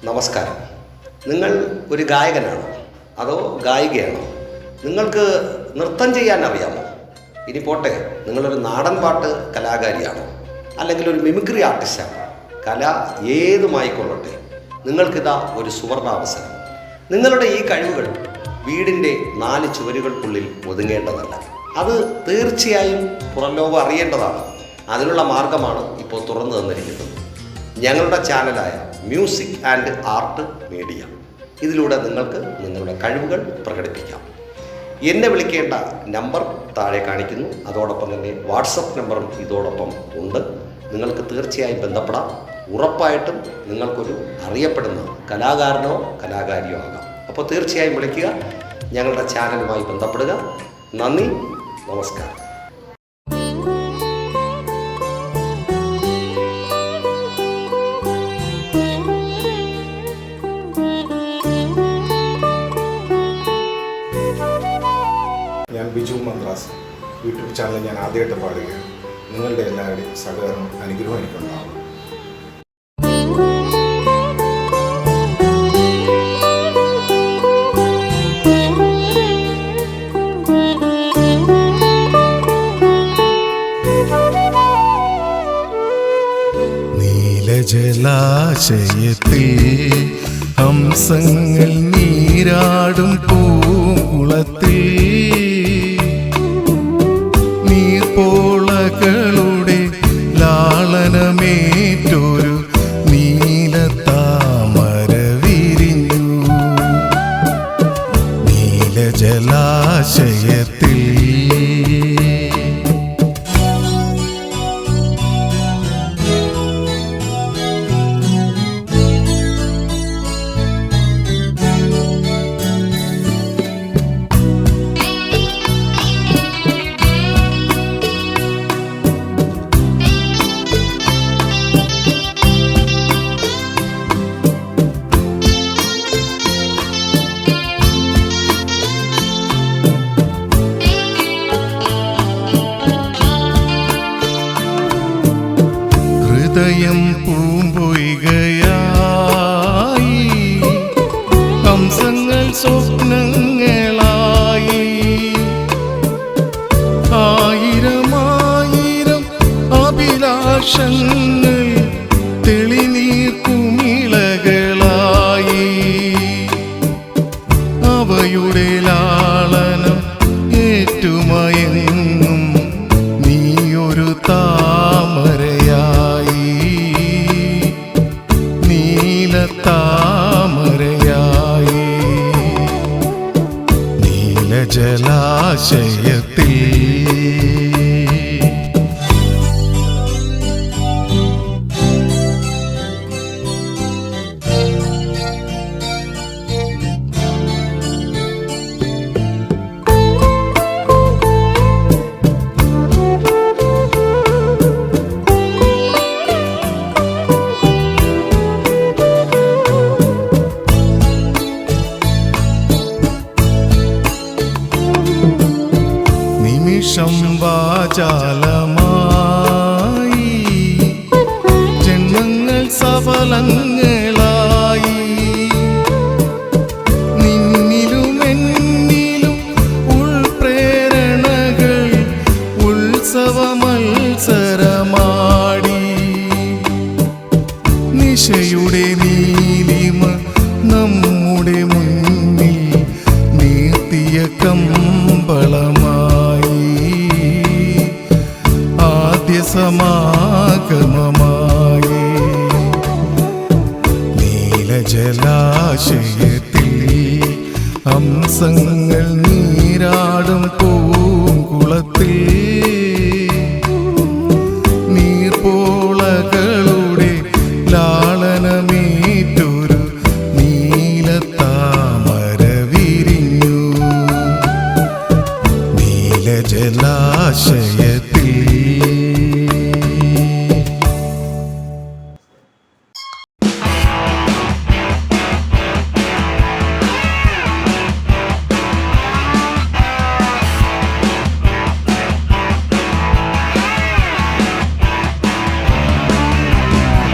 നമസ്കാരം. നിങ്ങൾ ഒരു ഗായകനാണോ അതോ ഗായികയാണോ? നിങ്ങൾക്ക് നൃത്തം ചെയ്യാൻ അറിയാമോ? ഇനി പോട്ടെ, നിങ്ങളൊരു നാടൻ പാട്ട് കലാകാരിയാണോ അല്ലെങ്കിൽ ഒരു മിമിക്രി ആർട്ടിസ്റ്റാണോ? കല ഏതുമായിക്കൊള്ളട്ടെ, നിങ്ങൾക്കിതാ ഒരു സുവർണാവസരം. നിങ്ങളുടെ ഈ കഴിവുകൾ വീടിൻ്റെ 4 ചുവരുകൾക്കുള്ളിൽ ഒതുങ്ങേണ്ടതല്ല. അത് തീർച്ചയായും പുറംലോകം അറിയേണ്ടതാണ്. അതിനുള്ള മാർഗമാണ് ഇപ്പോൾ തുറന്നു തന്നിരിക്കുന്നത്. ഞങ്ങളുടെ ചാനലായ മ്യൂസിക് ആൻഡ് ആർട്ട് മീഡിയ. ഇതിലൂടെ നിങ്ങൾക്ക് നിങ്ങളുടെ കഴിവുകൾ പ്രകടിപ്പിക്കാം. എന്നെ വിളിക്കേണ്ട നമ്പർ താഴെ കാണിക്കുന്നു. അതോടൊപ്പം തന്നെ വാട്സപ്പ് നമ്പറും ഇതോടൊപ്പം ഉണ്ട്. നിങ്ങൾക്ക് തീർച്ചയായും ബന്ധപ്പെടാം. ഉറപ്പായിട്ടും നിങ്ങൾക്കൊരു അറിയപ്പെടുന്ന കലാകാരനോ കലാകാരിയോ ആകാം. അപ്പോൾ തീർച്ചയായും വിളിക്കുക, ഞങ്ങളുടെ ചാനലുമായി ബന്ധപ്പെടുക. നന്ദി, നമസ്കാരം. ഞാൻ ബിജു മദ്രാസ് യൂട്യൂബ് ചാനൽ ഞാൻ ആദ്യമായിട്ട് പാടുകയാണ്. നിങ്ങളുടെ എല്ലാവരുടെയും സഹകരണം അനുഗ്രഹം എനിക്കുണ്ടാവും. നീലജലാശയത്തിൽ ഹംസങ്ങൾ നീരാടും പൂങ്കുളത്തിൽ നീർപ്പോളകളുടെ ലാളനമേറ്റൊരു നീലത്താമര വിരിഞ്ഞു. നീലജലാശയത്തിൽ ഹൃദയം പൂമ്പൊയ്കയായി, ഹംസങ്ങൾ സ്വപ്നങ്ങളായി, ആയിരമായിരം അഭിലാഷങ്ങൾ തെളിനീർക്കുമിളകളായി. അവയുടെ ലാളനം ഏറ്റുമയങ്ങും നീയൊരു താമരയായി, നീലത്താമരയായി. നീലജലാശയത്തിൽ നിമിഷം വാചാലമായി, ജന്മങ്ങൾ സഫലങ്ങളായി. നിന്നിലും എന്നിലും ഉൾപ്രേരണകൾ ഉത്സവമത്സരമാടി. നിശയുടെ നീലിമ നമ്മുടെ മുന്നിൽ നീർത്തിയ കമ്പളമായി, ആദ്യ സമാഗമമായി. നീലജലാശയത്തിൽ ഹംസങ്ങൾ നീരാടും പൂങ്കുളത്തിൽ